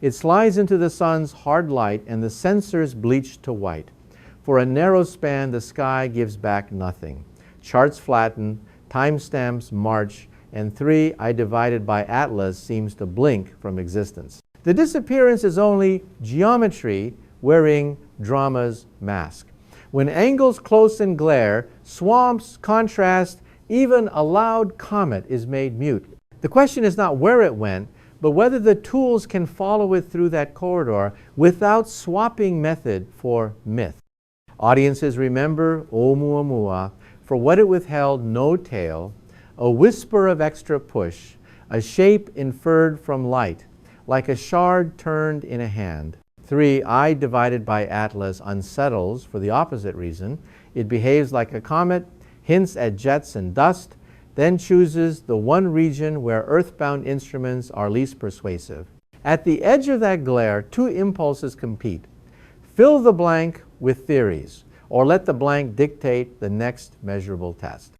It slides into the sun's hard light and the sensors bleach to white. For a narrow span, the sky gives back nothing. Charts flatten, timestamps march, and 3 I divided by Atlas seems to blink from existence. The disappearance is only geometry wearing drama's mask. When angles close and glare, swamps contrast, even a loud comet is made mute. The question is not where it went, but whether the tools can follow it through that corridor without swapping method for myth. Audiences remember Oumuamua for what it withheld no tail, a whisper of extra push, a shape inferred from light, like a shard turned in a hand. 3 I divided by Atlas unsettles for the opposite reason. It behaves like a comet, hints at jets and dust, then chooses the one region where earthbound instruments are least persuasive. At the edge of that glare, 2 impulses compete. Fill the blank with theories, or let the blank dictate the next measurable test.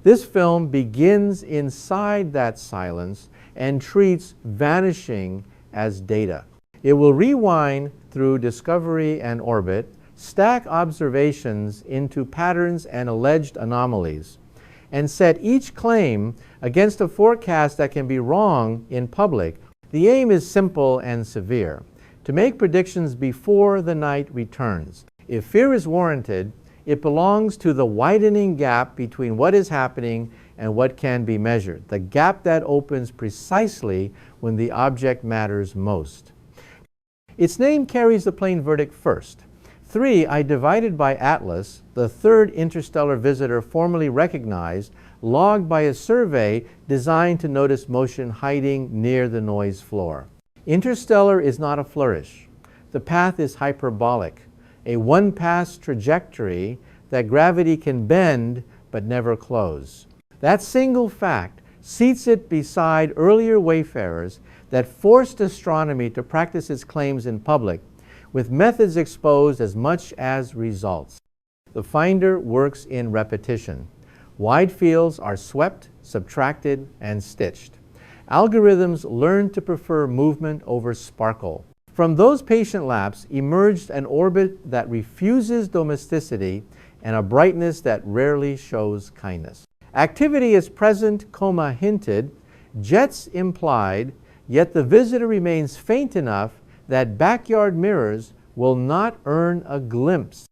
This film begins inside that silence and treats vanishing as data. It will rewind through discovery and orbit, stack observations into patterns and alleged anomalies, and set each claim against a forecast that can be wrong in public. The aim is simple and severe: to make predictions before the night returns. If fear is warranted, it belongs to the widening gap between what is happening and what can be measured, the gap that opens precisely when the object matters most. Its name carries the plain verdict first. 3 I divided by Atlas, the 3rd interstellar visitor formally recognized, logged by a survey designed to notice motion hiding near the noise floor. Interstellar is not a flourish. The path is hyperbolic, a one-pass trajectory that gravity can bend but never close. That single fact seats it beside earlier wayfarers that forced astronomy to practice its claims in public, with methods exposed as much as results. The finder works in repetition. Wide fields are swept, subtracted, and stitched. Algorithms learn to prefer movement over sparkle. From those patient laps emerged an orbit that refuses domesticity and a brightness that rarely shows kindness. Activity is present, hinted, jets implied, yet the visitor remains faint enough that backyard mirrors will not earn a glimpse.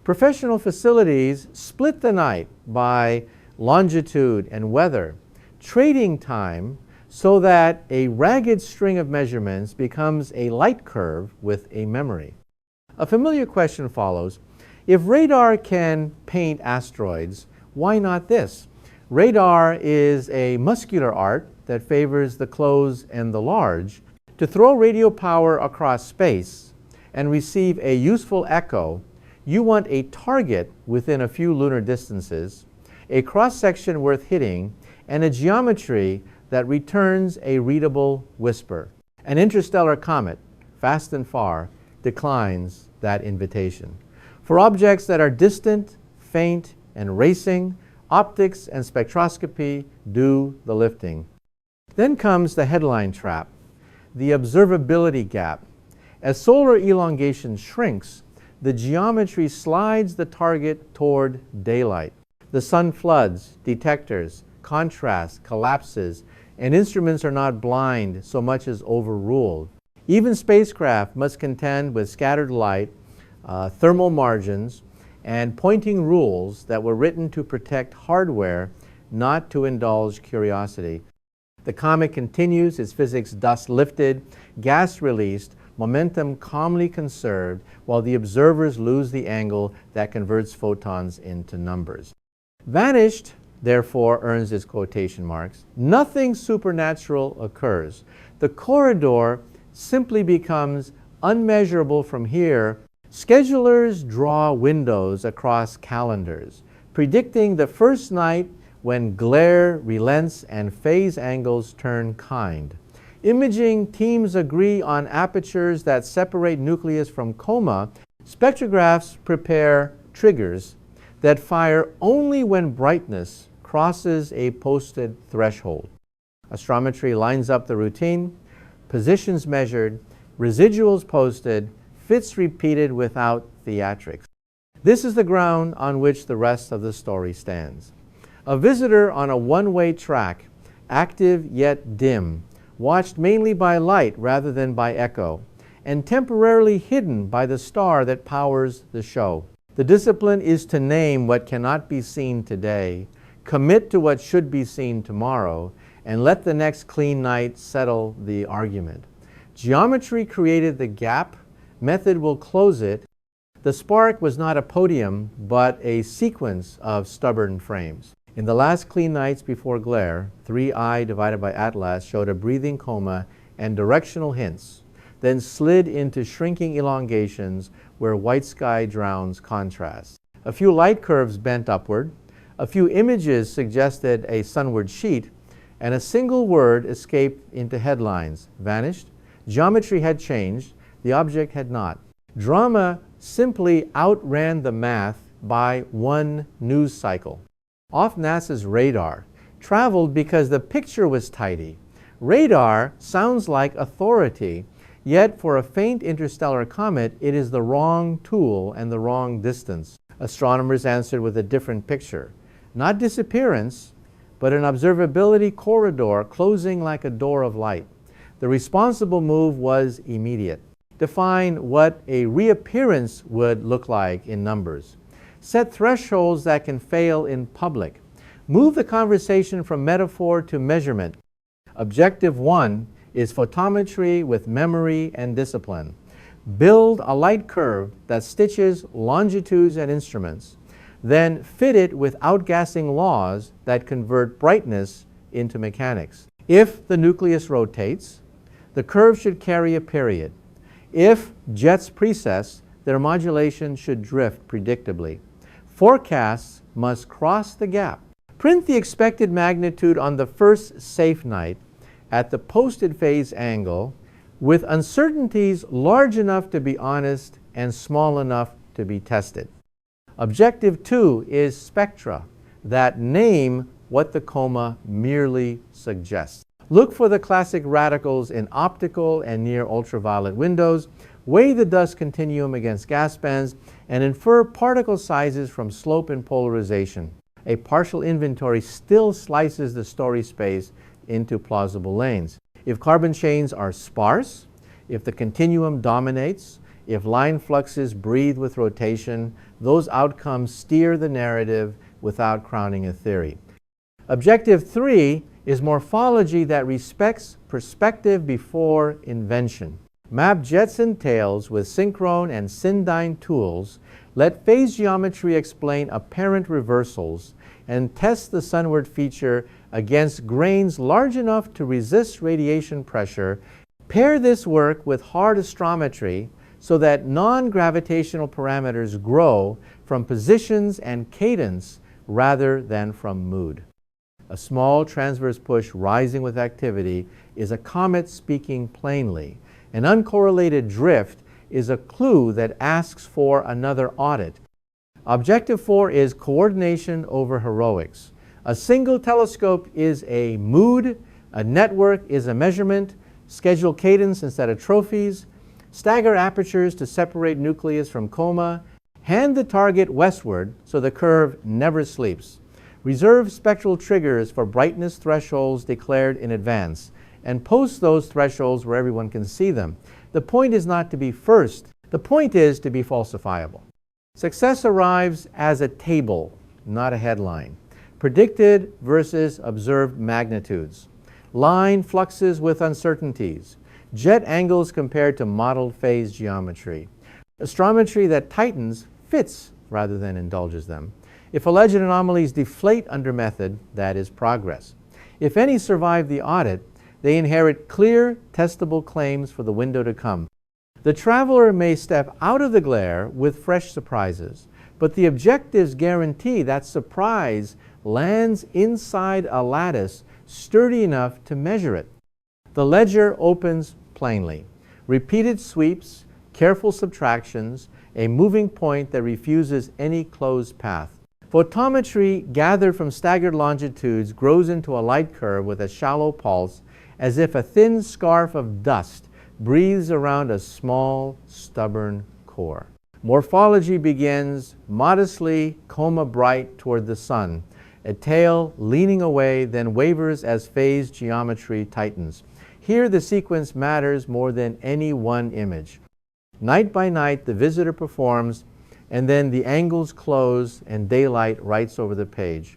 Professional facilities split the night by longitude and weather, trading time so that a ragged string of measurements becomes a light curve with a memory. A familiar question follows: if radar can paint asteroids, why not this? Radar is a muscular art that favors the close and the large. To throw radio power across space and receive a useful echo, you want a target within a few lunar distances, a cross-section worth hitting, and a geometry that returns a readable whisper. An interstellar comet, fast and far, declines that invitation. For objects that are distant, faint, and racing, optics and spectroscopy do the lifting. Then comes the headline trap, the observability gap. As solar elongation shrinks, the geometry slides the target toward daylight. The sun floods, detectors, contrast, collapses, and instruments are not blind so much as overruled. Even spacecraft must contend with scattered light, thermal margins, and pointing rules that were written to protect hardware, not to indulge curiosity. The comet continues, its physics dust lifted, gas released, momentum calmly conserved, while the observers lose the angle that converts photons into numbers. Vanished, therefore, earns its quotation marks. Nothing supernatural occurs. The corridor simply becomes unmeasurable from here. Schedulers draw windows across calendars, predicting the first night when glare relents and phase angles turn kind. Imaging teams agree on apertures that separate nucleus from coma. Spectrographs prepare triggers that fire only when brightness crosses a posted threshold. Astrometry lines up the routine, positions measured, residuals posted, fits repeated without theatrics. This is the ground on which the rest of the story stands. A visitor on a one-way track, active yet dim, watched mainly by light rather than by echo, and temporarily hidden by the star that powers the show. The discipline is to name what cannot be seen today, commit to what should be seen tomorrow, and let the next clean night settle the argument. Geometry created the gap, method will close it. The spark was not a podium, but a sequence of stubborn frames. In the last clean nights before glare, 3I divided by Atlas showed a breathing coma and directional hints, then slid into shrinking elongations where white sky drowns contrast. A few light curves bent upward, a few images suggested a sunward sheet, and a single word escaped into headlines, vanished. Geometry had changed, the object had not. Drama simply outran the math by one news cycle. Off NASA's radar, traveled because the picture was tidy. Radar sounds like authority, yet for a faint interstellar comet, it is the wrong tool and the wrong distance. Astronomers answered with a different picture. Not disappearance, but an observability corridor closing like a door of light. The responsible move was immediate. Define what a reappearance would look like in numbers. Set thresholds that can fail in public. Move the conversation from metaphor to measurement. Objective 1 is photometry with memory and discipline. Build a light curve that stitches longitudes and instruments. Then fit it with outgassing laws that convert brightness into mechanics. If the nucleus rotates, the curve should carry a period. If jets precess, their modulation should drift predictably. Forecasts must cross the gap. Print the expected magnitude on the first safe night at the posted phase angle with uncertainties large enough to be honest and small enough to be tested. Objective 2 is spectra that name what the coma merely suggests. Look for the classic radicals in optical and near ultraviolet windows, weigh the dust continuum against gas bands, and infer particle sizes from slope and polarization. A partial inventory still slices the story space into plausible lanes. If carbon chains are sparse, if the continuum dominates, if line fluxes breathe with rotation, those outcomes steer the narrative without crowning a theory. Objective 3 is morphology that respects perspective before invention. Map jets and tails with synchrone and syndyne tools, let phase geometry explain apparent reversals, and test the sunward feature against grains large enough to resist radiation pressure. Pair this work with hard astrometry so that non-gravitational parameters grow from positions and cadence rather than from mood. A small transverse push rising with activity is a comet speaking plainly. An uncorrelated drift is a clue that asks for another audit. Objective 4 is coordination over heroics. A single telescope is a mood, a network is a measurement, schedule cadence instead of trophies, stagger apertures to separate nucleus from coma, hand the target westward so the curve never sleeps. Reserve spectral triggers for brightness thresholds declared in advance, and post those thresholds where everyone can see them. The point is not to be first, the point is to be falsifiable. Success arrives as a table, not a headline. Predicted versus observed magnitudes. Line fluxes with uncertainties. Jet angles compared to modeled phase geometry. Astrometry that tightens fits rather than indulges them. If alleged anomalies deflate under method, that is progress. If any survive the audit, they inherit clear, testable claims for the window to come. The traveler may step out of the glare with fresh surprises, but the objectives guarantee that surprise lands inside a lattice sturdy enough to measure it. The ledger opens plainly. Repeated sweeps, careful subtractions, a moving point that refuses any closed path. Photometry gathered from staggered longitudes grows into a light curve with a shallow pulse, as if a thin scarf of dust breathes around a small, stubborn core. Morphology begins modestly coma bright toward the sun, a tail leaning away, then wavers as phase geometry tightens. Here the sequence matters more than any one image. Night by night the visitor performs, and then the angles close and daylight writes over the page.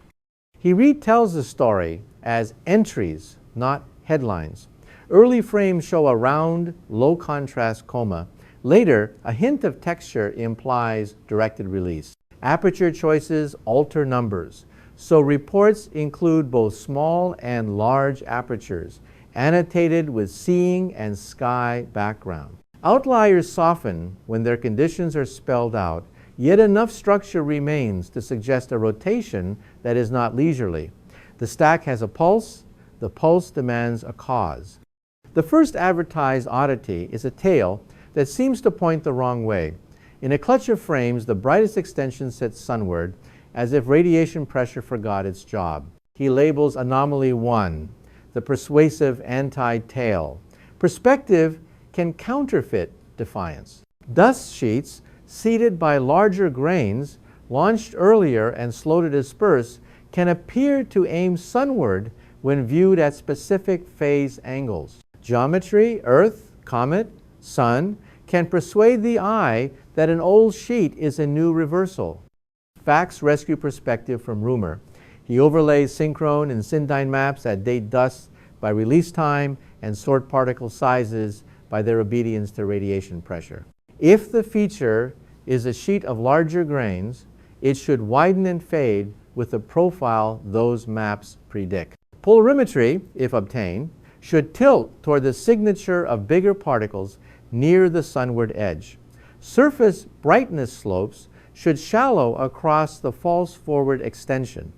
He retells the story as entries, not headlines. Early frames show a round, low-contrast coma. Later, a hint of texture implies directed release. Aperture choices alter numbers, so reports include both small and large apertures, annotated with seeing and sky background. Outliers soften when their conditions are spelled out, yet enough structure remains to suggest a rotation that is not leisurely. The stack has a pulse. The pulse demands a cause. The first advertised oddity is a tail that seems to point the wrong way. In a clutch of frames, the brightest extension sits sunward, as if radiation pressure forgot its job. He labels Anomaly 1, the persuasive anti-tail. Perspective can counterfeit defiance. Dust sheets, seeded by larger grains, launched earlier and slow to disperse, can appear to aim sunward when viewed at specific phase angles. Geometry, Earth, Comet, Sun, can persuade the eye that an old sheet is a new reversal. Facts rescue perspective from rumor. He overlays synchrone and syndyne maps that date dust by release time and sort particle sizes by their obedience to radiation pressure. If the feature is a sheet of larger grains, it should widen and fade with the profile those maps predict. Polarimetry, if obtained, should tilt toward the signature of bigger particles near the sunward edge. Surface brightness slopes should shallow across the false forward extension.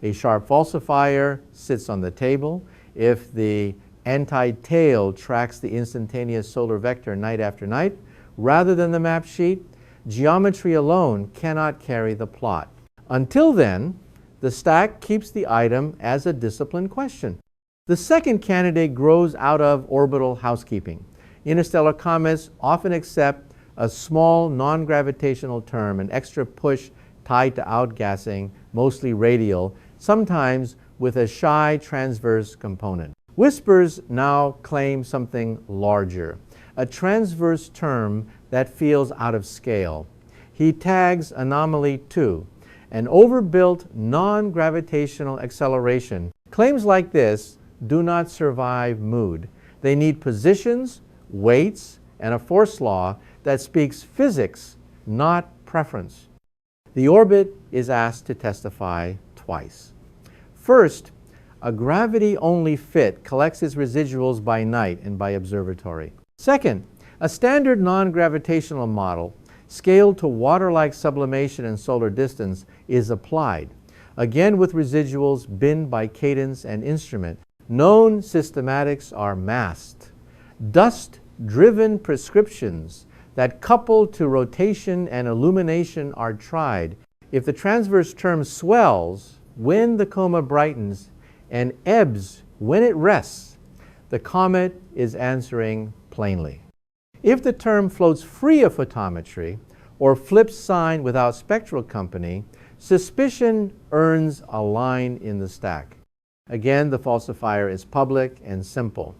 A sharp falsifier sits on the table. If the anti-tail tracks the instantaneous solar vector night after night, rather than the map sheet, geometry alone cannot carry the plot. Until then, the stack keeps the item as a discipline question. The second candidate grows out of orbital housekeeping. Interstellar comets often accept a small non-gravitational term, an extra push tied to outgassing, mostly radial, sometimes with a shy transverse component. Whispers now claim something larger, a transverse term that feels out of scale. He tags Anomaly 2, an overbuilt non-gravitational acceleration. Claims like this do not survive mood. They need positions, weights, and a force law that speaks physics, not preference. The orbit is asked to testify twice. First, a gravity-only fit collects its residuals by night and by observatory. Second, a standard non-gravitational model, scaled to water-like sublimation and solar distance, is applied, again with residuals binned by cadence and instrument. Known systematics are masked. Dust-driven prescriptions that couple to rotation and illumination are tried. If the transverse term swells when the coma brightens and ebbs when it rests, the comet is answering plainly. If the term floats free of photometry or flips sign without spectral company, suspicion earns a line in the stack. Again, the falsifier is public and simple.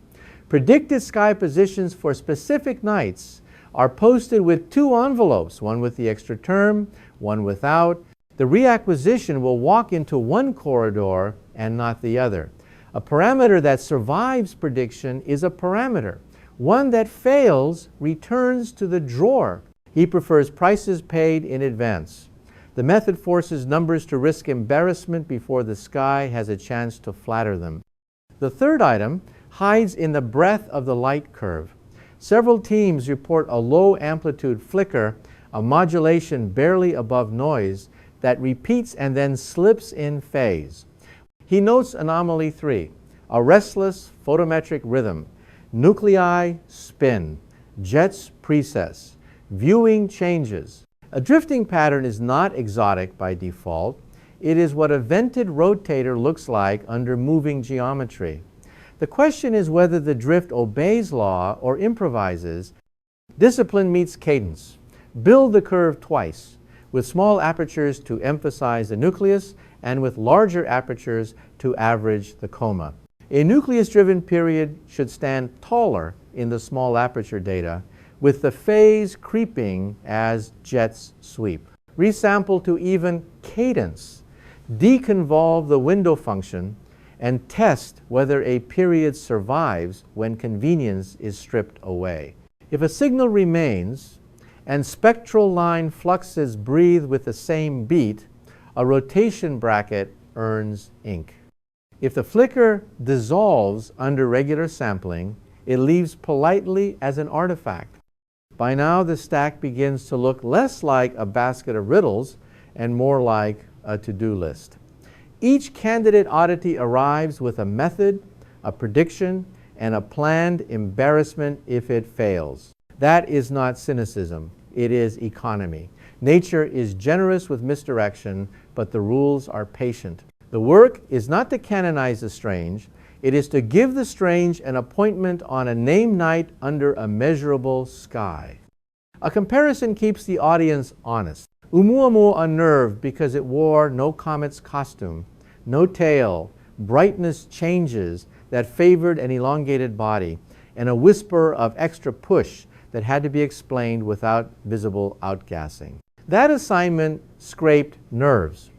Predicted sky positions for specific nights are posted with two envelopes, one with the extra term, one without. The reacquisition will walk into one corridor and not the other. A parameter that survives prediction is a parameter. One that fails returns to the drawer. He prefers prices paid in advance. The method forces numbers to risk embarrassment before the sky has a chance to flatter them. The third item hides in the breadth of the light curve. Several teams report a low amplitude flicker, a modulation barely above noise that repeats and then slips in phase. He notes Anomaly 3, a restless photometric rhythm. Nuclei spin, jets precess, viewing changes. A drifting pattern is not exotic by default. It is what a vented rotator looks like under moving geometry. The question is whether the drift obeys law or improvises. Discipline meets cadence. Build the curve twice, with small apertures to emphasize the nucleus and with larger apertures to average the coma. A nucleus-driven period should stand taller in the small aperture data, with the phase creeping as jets sweep. Resample to even cadence. Deconvolve the window function and test whether a period survives when convenience is stripped away. If a signal remains and spectral line fluxes breathe with the same beat, a rotation bracket earns ink. If the flicker dissolves under regular sampling, it leaves politely as an artifact. By now, the stack begins to look less like a basket of riddles and more like a to-do list. Each candidate oddity arrives with a method, a prediction, and a planned embarrassment if it fails. That is not cynicism, it is economy. Nature is generous with misdirection, but the rules are patient. The work is not to canonize the strange, it is to give the strange an appointment on a named night under a measurable sky. A comparison keeps the audience honest. Oumuamua unnerved because it wore no comet's costume, no tail, brightness changes that favored an elongated body, and a whisper of extra push that had to be explained without visible outgassing. That assignment scraped nerves.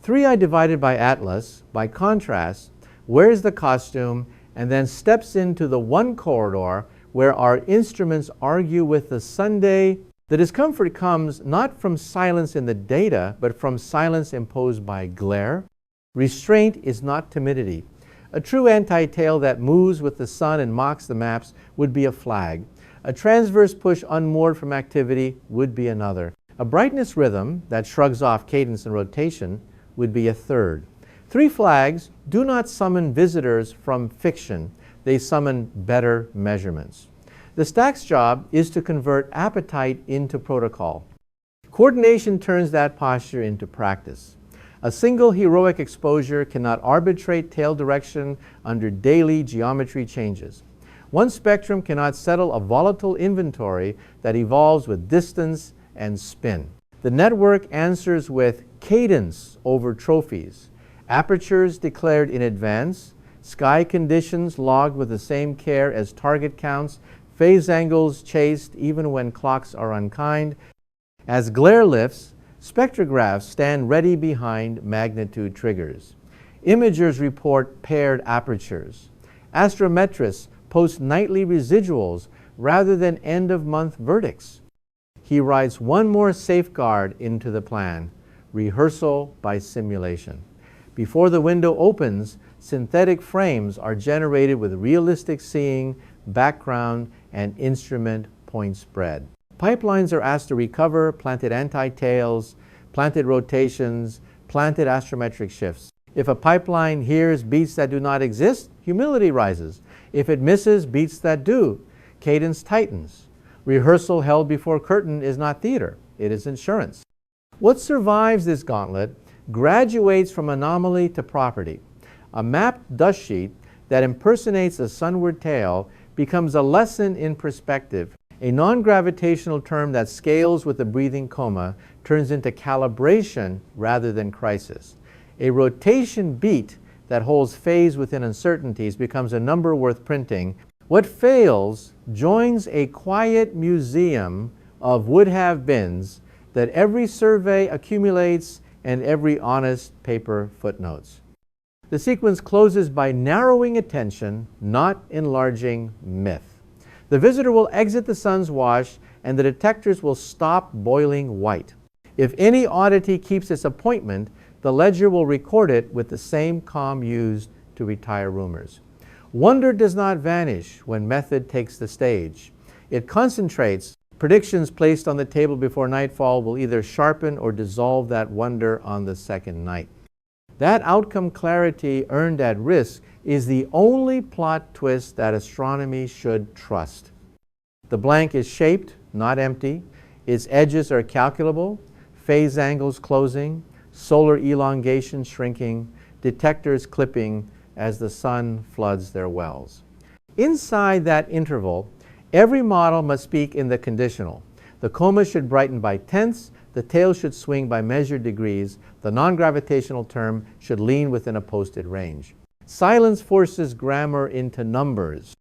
3i divided by Atlas, by contrast, wears the costume and then steps into the one corridor where our instruments argue with the Sunday. The discomfort comes not from silence in the data, but from silence imposed by glare. Restraint is not timidity. A true anti-tail that moves with the sun and mocks the maps would be a flag. A transverse push unmoored from activity would be another. A brightness rhythm that shrugs off cadence and rotation would be a third. 3 flags do not summon visitors from fiction. They summon better measurements. The stack's job is to convert appetite into protocol. Coordination turns that posture into practice. A single heroic exposure cannot arbitrate tail direction under daily geometry changes. One spectrum cannot settle a volatile inventory that evolves with distance and spin. The network answers with cadence over trophies, apertures declared in advance, sky conditions logged with the same care as target counts, phase angles chased even when clocks are unkind. As glare lifts, spectrographs stand ready behind magnitude triggers. Imagers report paired apertures. Astrometrists post nightly residuals rather than end-of-month verdicts. He writes one more safeguard into the plan: rehearsal by simulation. Before the window opens, synthetic frames are generated with realistic seeing, background, and instrument point spread. Pipelines are asked to recover planted anti-tails, planted rotations, planted astrometric shifts. If a pipeline hears beats that do not exist, humility rises. If it misses beats that do, cadence tightens. Rehearsal held before curtain is not theater, it is insurance. What survives this gauntlet graduates from anomaly to property. A mapped dust sheet that impersonates a sunward tail becomes a lesson in perspective. A non-gravitational term that scales with the breathing coma turns into calibration rather than crisis. A rotation beat that holds phase within uncertainties becomes a number worth printing. What fails joins a quiet museum of would-have-beens that every survey accumulates and every honest paper footnotes. The sequence closes by narrowing attention, not enlarging myth. The visitor will exit the sun's wash and the detectors will stop boiling white. If any oddity keeps its appointment, the ledger will record it with the same calm used to retire rumors. Wonder does not vanish when method takes the stage. It concentrates. Predictions placed on the table before nightfall will either sharpen or dissolve that wonder on the second night. That outcome clarity earned at risk is the only plot twist that astronomy should trust. The blank is shaped, not empty. Its edges are calculable, phase angles closing, solar elongation shrinking, detectors clipping, as the sun floods their wells. Inside that interval, every model must speak in the conditional. The coma should brighten by tenths, the tail should swing by measured degrees, the non-gravitational term should lean within a posted range. Silence forces grammar into numbers.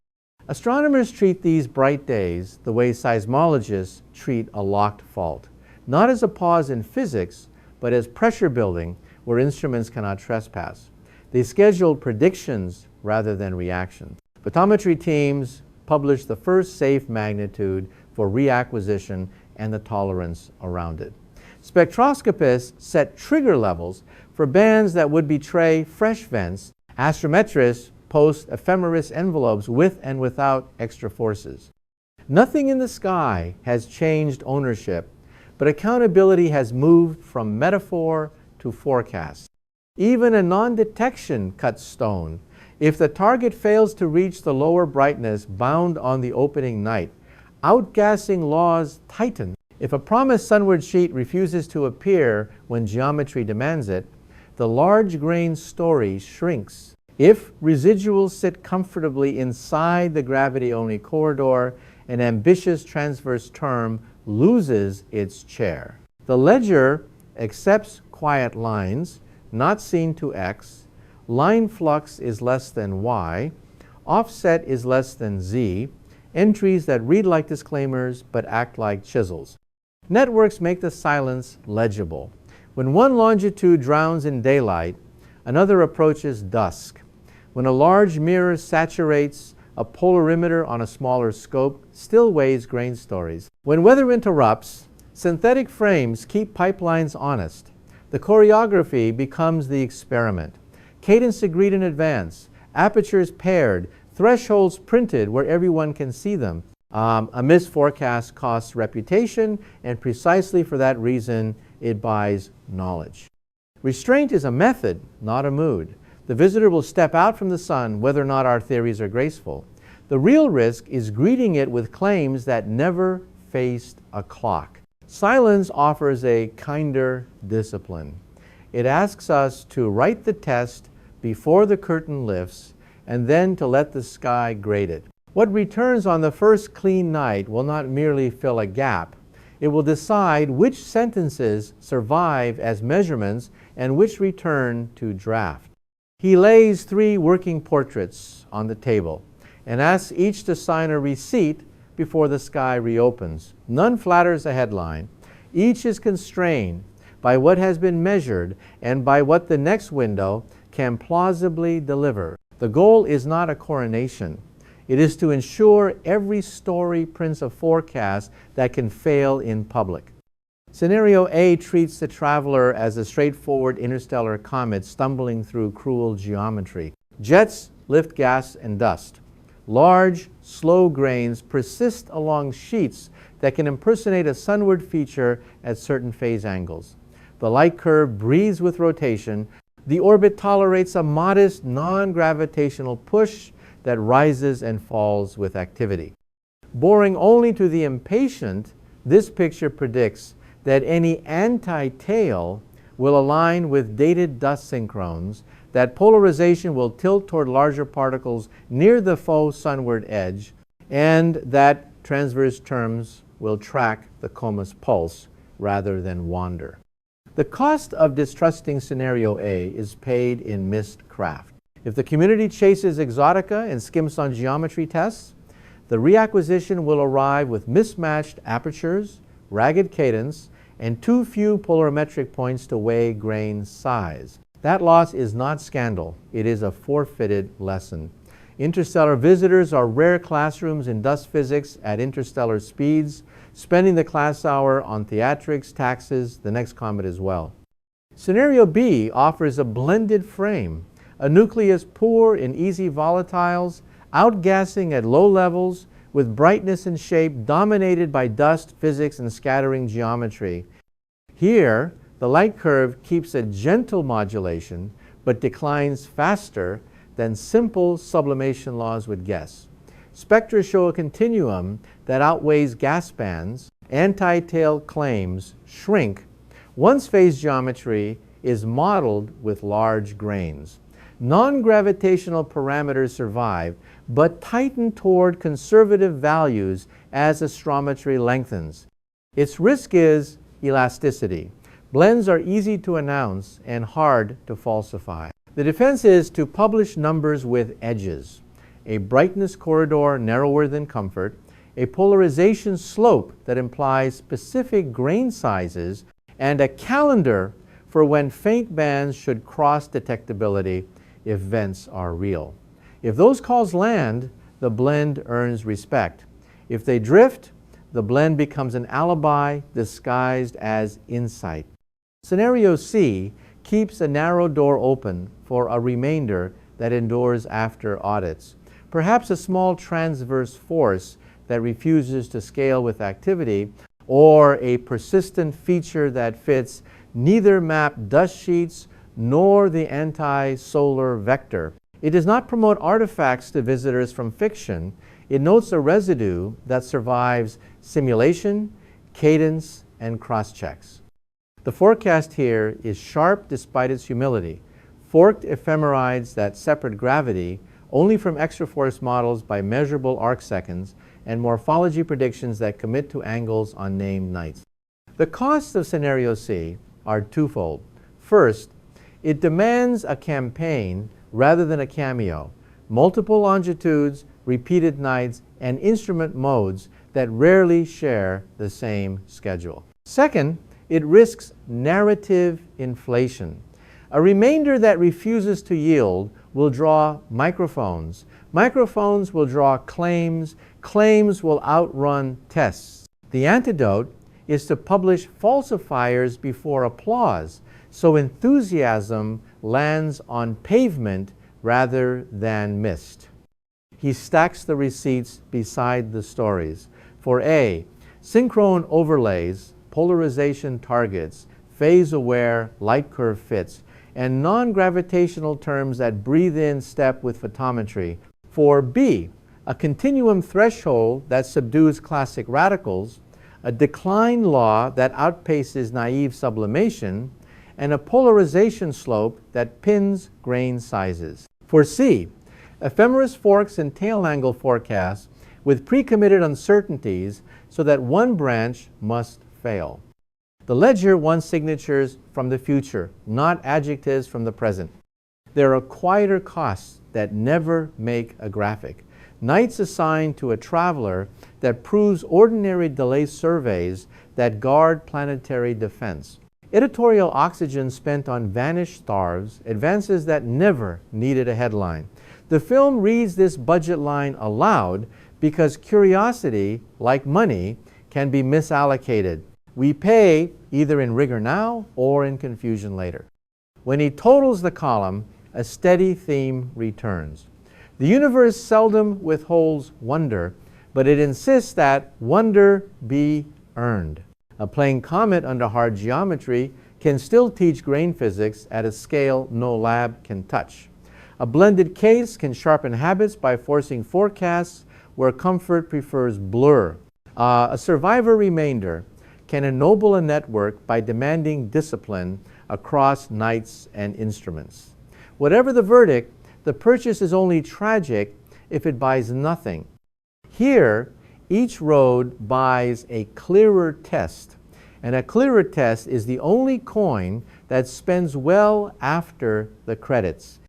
Astronomers treat these bright days the way seismologists treat a locked fault, not as a pause in physics, but as pressure building where instruments cannot trespass. They scheduled predictions rather than reactions. Photometry teams published the first safe magnitude for reacquisition and the tolerance around it. Spectroscopists set trigger levels for bands that would betray fresh vents. Astrometrists post ephemeris envelopes with and without extra forces. Nothing in the sky has changed ownership, but accountability has moved from metaphor to forecast. Even a non-detection cuts stone. If the target fails to reach the lower brightness bound on the opening night, outgassing laws tighten. If a promised sunward sheet refuses to appear when geometry demands it, the large grain story shrinks. If residuals sit comfortably inside the gravity-only corridor, an ambitious transverse term loses its chair. The ledger accepts quiet lines, not seen to x, line flux is less than y, offset is less than z, entries that read like disclaimers but act like chisels. Networks make the silence legible. When one longitude drowns in daylight, another approaches dusk. When a large mirror saturates a polarimeter on a smaller scope, still weighs grain stories. When weather interrupts, synthetic frames keep pipelines honest. The choreography becomes the experiment. Cadence agreed in advance, apertures paired, thresholds printed where everyone can see them. A missed forecast costs reputation, and precisely for that reason, it buys knowledge. Restraint is a method, not a mood. The visitor will step out from the sun whether or not our theories are graceful. The real risk is greeting it with claims that never faced a clock. Silence offers a kinder discipline. It asks us to write the test before the curtain lifts and then to let the sky grade it. What returns on the first clean night will not merely fill a gap. It will decide which sentences survive as measurements and which return to draft. He lays 3 working portraits on the table and asks each to sign a receipt before the sky reopens. None flatters a headline. Each is constrained by what has been measured and by what the next window can plausibly deliver. The goal is not a coronation. It is to ensure every story prints a forecast that can fail in public. Scenario A treats the traveler as a straightforward interstellar comet stumbling through cruel geometry. Jets lift gas and dust. Large, slow grains persist along sheets that can impersonate a sunward feature at certain phase angles. The light curve breathes with rotation. The orbit tolerates a modest non-gravitational push that rises and falls with activity. Boring only to the impatient, this picture predicts that any anti-tail will align with dated dust synchrones, that polarization will tilt toward larger particles near the faux sunward edge, and that transverse terms will track the coma's pulse rather than wander. The cost of distrusting scenario A is paid in missed craft. If the community chases exotica and skimps on geometry tests, the reacquisition will arrive with mismatched apertures, ragged cadence, and too few polarimetric points to weigh grain size. That loss is not scandal. It is a forfeited lesson. Interstellar visitors are rare classrooms in dust physics at interstellar speeds, spending the class hour on theatrics, taxes, the next comet as well. Scenario B offers a blended frame, a nucleus poor in easy volatiles, outgassing at low levels, with brightness and shape dominated by dust, physics, and scattering geometry. Here, the light curve keeps a gentle modulation, but declines faster than simple sublimation laws would guess. Spectra show a continuum that outweighs gas bands. Anti-tail claims shrink once phase geometry is modeled with large grains. Non-gravitational parameters survive, but tighten toward conservative values as astrometry lengthens. Its risk is elasticity. Blends are easy to announce and hard to falsify. The defense is to publish numbers with edges, a brightness corridor narrower than comfort, a polarization slope that implies specific grain sizes, and a calendar for when faint bands should cross detectability if vents are real. If those calls land, the blend earns respect. If they drift, the blend becomes an alibi disguised as insight. Scenario C keeps a narrow door open for a remainder that endures after audits. Perhaps a small transverse force that refuses to scale with activity, or a persistent feature that fits neither mapped dust sheets nor the anti-solar vector. It does not promote artifacts to visitors from fiction. It notes a residue that survives simulation, cadence, and cross-checks. The forecast here is sharp despite its humility. Forked ephemerides that separate gravity only from extra-force models by measurable arcseconds, and morphology predictions that commit to angles on named nights. The costs of Scenario C are twofold. First, it demands a campaign rather than a cameo, multiple longitudes, repeated nights, and instrument modes that rarely share the same schedule. Second, it risks narrative inflation. A remainder that refuses to yield will draw microphones. Microphones will draw claims. Claims will outrun tests. The antidote is to publish falsifiers before applause, so enthusiasm lands on pavement rather than mist. He stacks the receipts beside the stories. For A, synchrone overlays, polarization targets, phase-aware light curve fits, and non-gravitational terms that breathe in step with photometry. For B, a continuum threshold that subdues classic radicals, a decline law that outpaces naive sublimation, and a polarization slope that pins grain sizes. For C, ephemeris forks and tail angle forecasts with pre-committed uncertainties so that one branch must fail. The ledger wants signatures from the future, not adjectives from the present. There are quieter costs that never make a graphic. Nights assigned to a traveler that proves ordinary delay surveys that guard planetary defense. Editorial oxygen spent on vanished stars, advances that never needed a headline. The film reads this budget line aloud because curiosity, like money, can be misallocated. We pay either in rigor now or in confusion later. When he totals the column, a steady theme returns. The universe seldom withholds wonder, but it insists that wonder be earned. A plain comet under hard geometry can still teach grain physics at a scale no lab can touch. A blended case can sharpen habits by forcing forecasts where comfort prefers blur. A survivor remainder can ennoble a network by demanding discipline across nights and instruments. Whatever the verdict, the purchase is only tragic if it buys nothing. Here, each road buys a clearer test, and a clearer test is the only coin that spends well after the credits.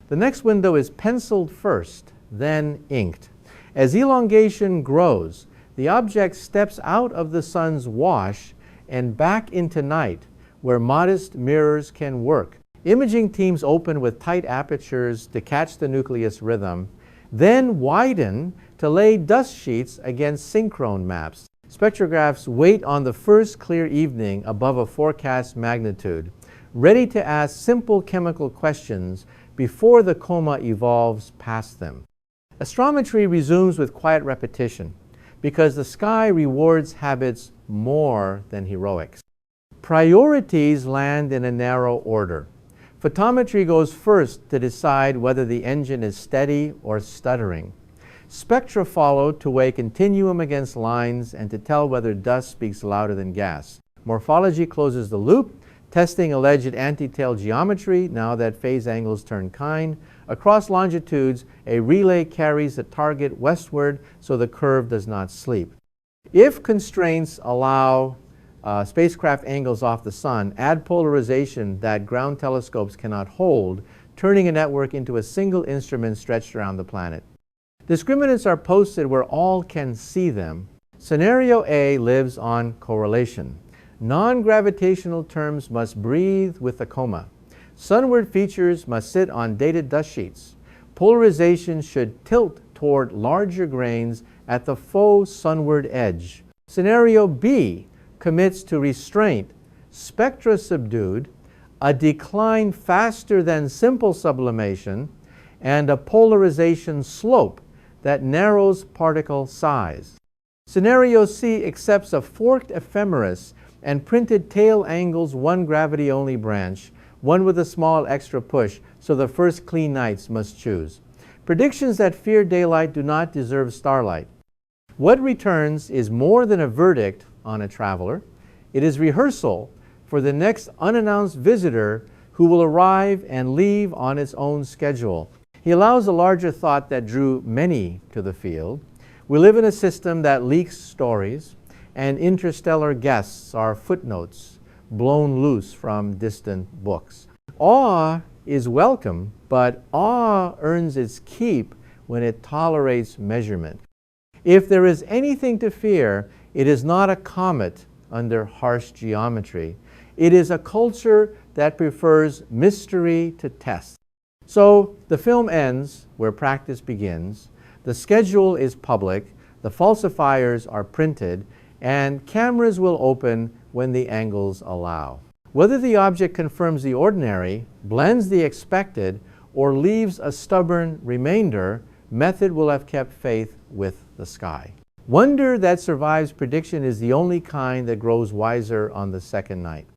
The next window is penciled first, then inked. As elongation grows, the object steps out of the sun's wash and back into night, where modest mirrors can work. Imaging teams open with tight apertures to catch the nucleus rhythm, then widen to lay dust sheets against synchrone maps. Spectrographs wait on the first clear evening above a forecast magnitude, ready to ask simple chemical questions before the coma evolves past them. Astrometry resumes with quiet repetition, because the sky rewards habits more than heroics. Priorities land in a narrow order. Photometry goes first to decide whether the engine is steady or stuttering. Spectra follow to weigh continuum against lines and to tell whether dust speaks louder than gas. Morphology closes the loop, testing alleged anti-tail geometry now that phase angles turn kind. Across longitudes, a relay carries the target westward so the curve does not sleep. If constraints allow spacecraft angles off the sun, add polarization that ground telescopes cannot hold, turning a network into a single instrument stretched around the planet. Discriminants are posted where all can see them. Scenario A lives on correlation. Non-gravitational terms must breathe with the coma. Sunward features must sit on dated dust sheets. Polarization should tilt toward larger grains at the faux sunward edge. Scenario B commits to restraint, spectra subdued, a decline faster than simple sublimation, and a polarization slope that narrows particle size. Scenario C accepts a forked ephemeris and printed tail angles one gravity-only branch, one with a small extra push, so the first clean nights must choose. Predictions that fear daylight do not deserve starlight. What returns is more than a verdict on a traveler. It is rehearsal for the next unannounced visitor who will arrive and leave on its own schedule. He allows a larger thought that drew many to the field. We live in a system that leaks stories, and interstellar guests are footnotes blown loose from distant books. Awe is welcome, but awe earns its keep when it tolerates measurement. If there is anything to fear, it is not a comet under harsh geometry. It is a culture that prefers mystery to test. So the film ends where practice begins. The schedule is public, the falsifiers are printed, and cameras will open when the angles allow. Whether the object confirms the ordinary, blends the expected, or leaves a stubborn remainder, method will have kept faith with the sky. Wonder that survives prediction is the only kind that grows wiser on the second night.